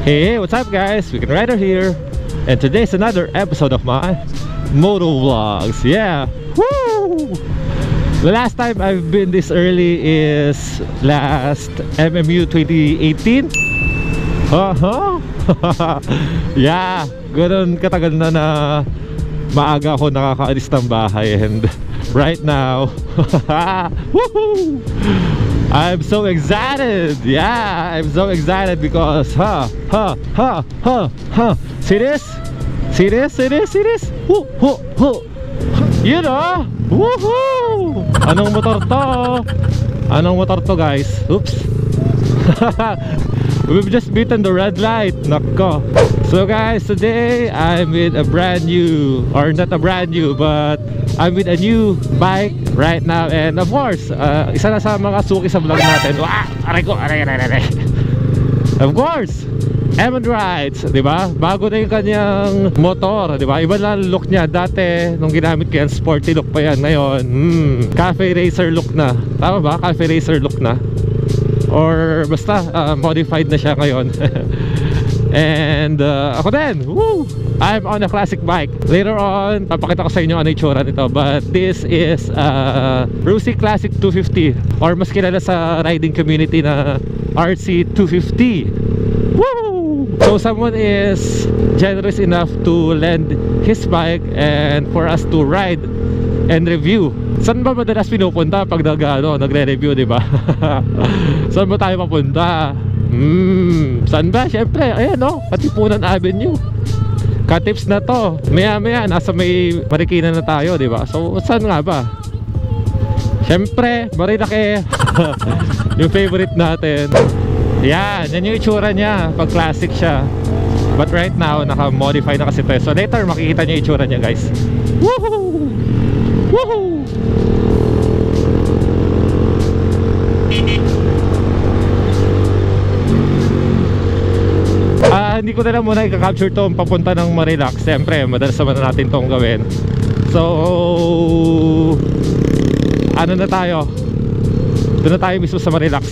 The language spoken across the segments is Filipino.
Hey, what's up guys? Weekend Rider here, and today's another episode of my moto vlogs. Yeah, woo! The last time I've been this early is last MMU 2018. Yeah, ganun katagal na maaga ako nakakaalis ng bahay, and right now woohoo! I'm so excited. Yeah, I'm so excited because see this? See this? See this? See this? You know? Woohoo! Anong motor to? Anong motor to, guys? Oops. We've just beaten the red light. Nako. So guys, today I'm with a brand new, or not a brand new, but I'm with a new bike right now. And of course, isa na sa mga suki sa vlog natin. Wah! Aray ko! Aray. Of course, Emon Rides, di ba? Bago na yung kanyang motor, di ba? Iba na look niya. Dati, nung ginamit ko yan, sporty look pa yan. Ngayon, cafe racer look na. Tama ba? Cafe racer look na. Or basta, modified na siya ngayon. And ako din, woo! I'm on a classic bike. Later on, papakita ko sa inyo ano yung itsura nito. But this is Rusi Classic 250, or mas kilala sa riding community na RC 250. Woo! So someone is generous enough to lend his bike and for us to ride and review. Saan ba madalas pinupunta pag nagre-review, di ba? Saan ba tayo papunta? Saan ba? Siyempre, ayan o, Katipunan Avenue. Katips na to. Maya nasa may Marikina na tayo, di ba? So, saan nga ba? Siyempre, Marilake. Yung favorite natin. Yan yung itsura niya pag classic siya. But right now, naka-modify na kasi to. So later, makikita niyo yung itsura niya, guys. Woohoo! Woohoo! Hindi ko na lang muna i-capture to papunta ng Marilac. Siyempre, madalas naman natin itong gawin. So, ano na tayo? Doon na tayo mismo sa Marilac.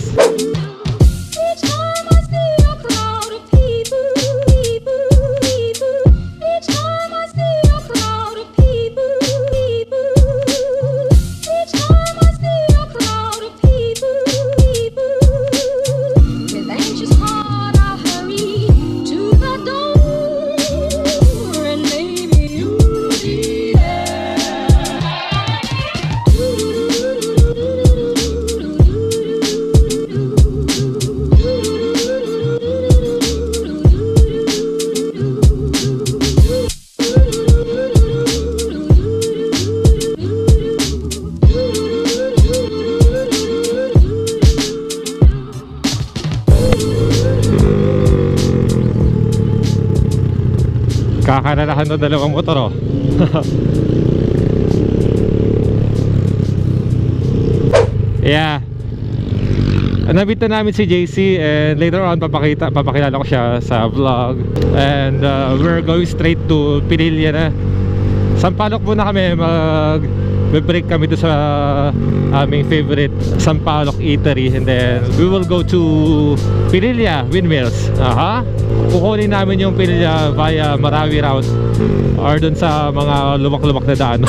Kakanalahan ng dalawang motor, oh. Yeah, nabit na namin si JC, and later on papakilala ko siya sa vlog. And we're going straight to Pililla na. Sampaloc muna kami, mag-break kami to sa aming favorite Sampaloc Eatery, and then we will go to Pililla Windmills. Kukunin namin yung Pililla via Marawi route or dun sa mga lumak-lumak na daan.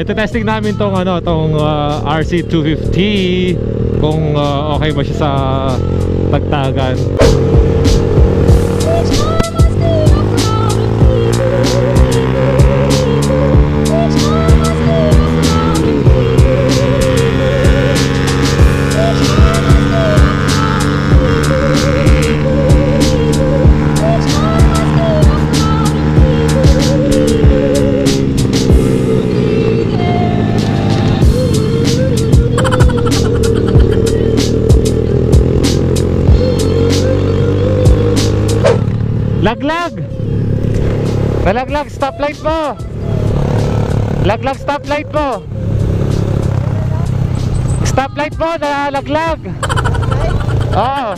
Ito-testing namin tong RC 250 kung okay ba siya sa tagtagan. Laglag! Nalaglag, stoplight mo! Laglag, stoplight mo! Stoplight mo, nalaglag! Oo!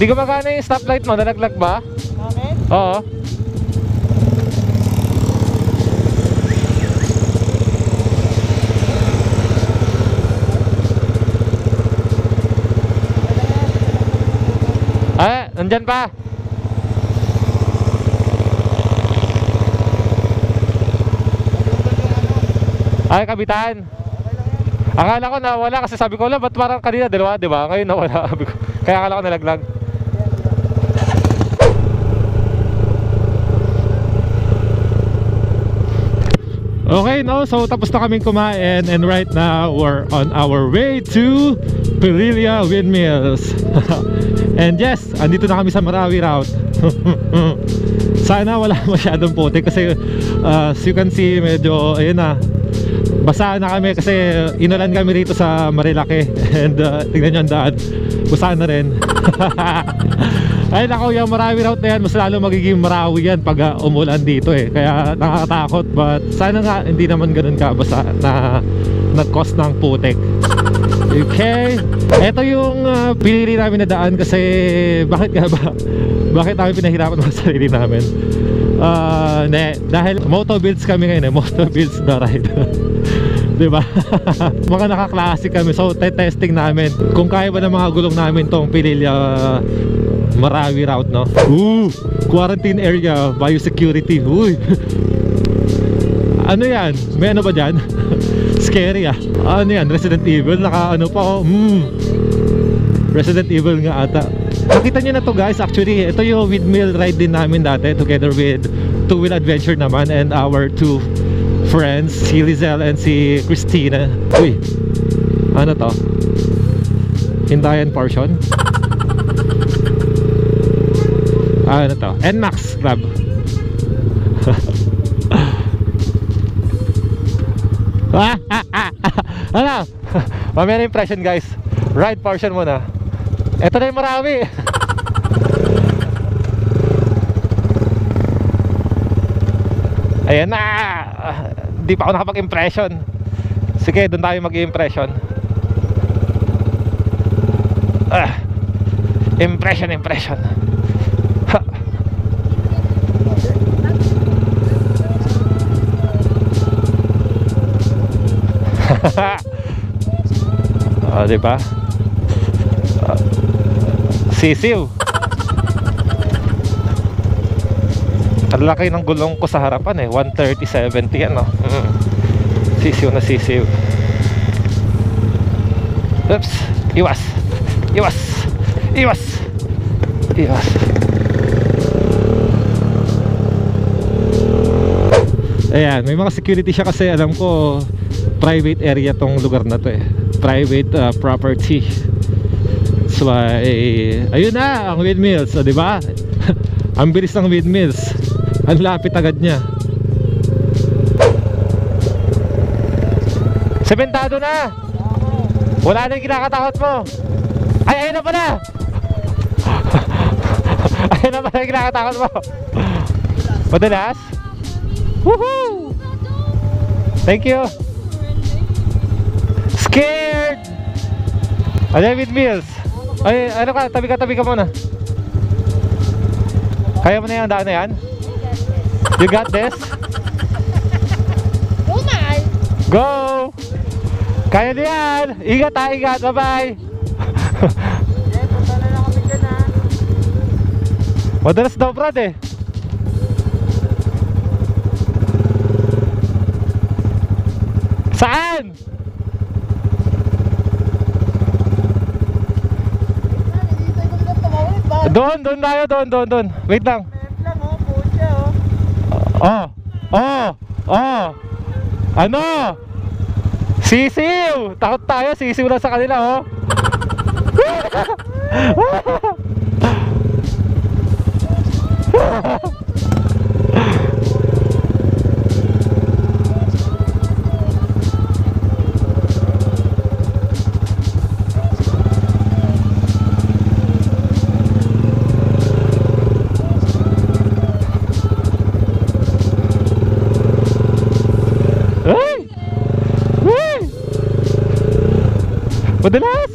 Hindi gumagana yung stoplight mo, nalaglag ba? Bakit? Oo. Nandyan pa. Ay, kabitan. Akala ko nawala kasi sabi ko, ba't parang kanina dalawa, di ba? Ngayon nawala. Kaya akala ko nalaglag. Okay, no, so tapos na kaming kumain and right now we're on our way to Pililla Windmills. And yes, andito na kami sa Marawi route. Sana wala masyadong putik kasi as you can see, medyo ayun na, basa na kami kasi inulan kami rito sa Marilake. And tignan nyo ang daan, basa na rin. Ay nako, yung Marawi route na yan, mas lalo magiging Marawi yan pag umulan dito eh. Kaya nakakatakot, but sana nga hindi naman ganun ka basta na nag-cause ng putik. Okay, ito yung pinili namin na daan kasi bakit nga ba? Bakit namin pinahirapan ng sarili namin? Dahil moto builds kami ngayon eh, moto builds the ride. Diba? Mga nakaklase kami, so testing namin kung kaya ba ng mga gulong namin tong Pililla Marawi route, no? Quarantine area, biosecurity. Uy. Ano yan? May ano ba dyan? Scary ah. Ano yan? Resident Evil? Naka ano pa oh. Resident Evil nga ata. Nakita nyo na to guys, actually ito yung windmill ride din namin dati together with Two Wheel Adventure naman and our two friends, si Rizel and si Christina. Uy, ano to? Hindayan portion? Ano to? NMAX Club. Ano? Mamaya na impression guys. Ride portion muna. Ito na yung Marawi. Ayan na. Di pa ako nakapag-impression. Sige, doon tayo mag-impression. Impression. Diba? Sisiw. Ang laki ng gulong ko sa harapan eh, 130/70 ano. Sisiw na sisiw. Oops, iwas. Ayan, may mga security siya kasi alam ko private area tong lugar na to eh. Private property. So ayun na ang windmills, di ba? Ang bilis ng windmills. Ang lapit agad niya. Sementado na. Wala na yung kinakatakot mo. Ay, ayun na pala. Ayun na pala yung kinakatakot mo. Madalas? Woohoo! Thank you. Scared! Ano windmills? Ay, ano ka? Tabi ka muna. Kaya mo na yung daan na yan? You got this? Go! Kaya na yan! Ingat ha, ingat! Bye-bye! Madalas daw Brad eh. Saan? Doon tayo, doon. Wait lang. Ano? Sisiw! Takot tayo, sisiw lang sa kanila, oh. Madalas.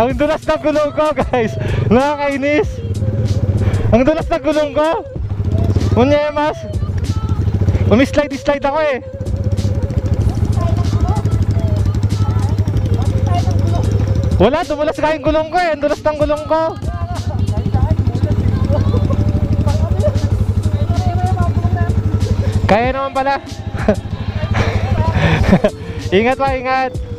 Ang dulas ng gulong ko, guys. Nakakainis. Ang dulas ng gulong ko. Unyemas. Umi-slide ako eh. Wala, dumulas ka yung gulong ko eh. Ang dulas ng gulong ko. Kaya naman pala. Ingat pa, ingat.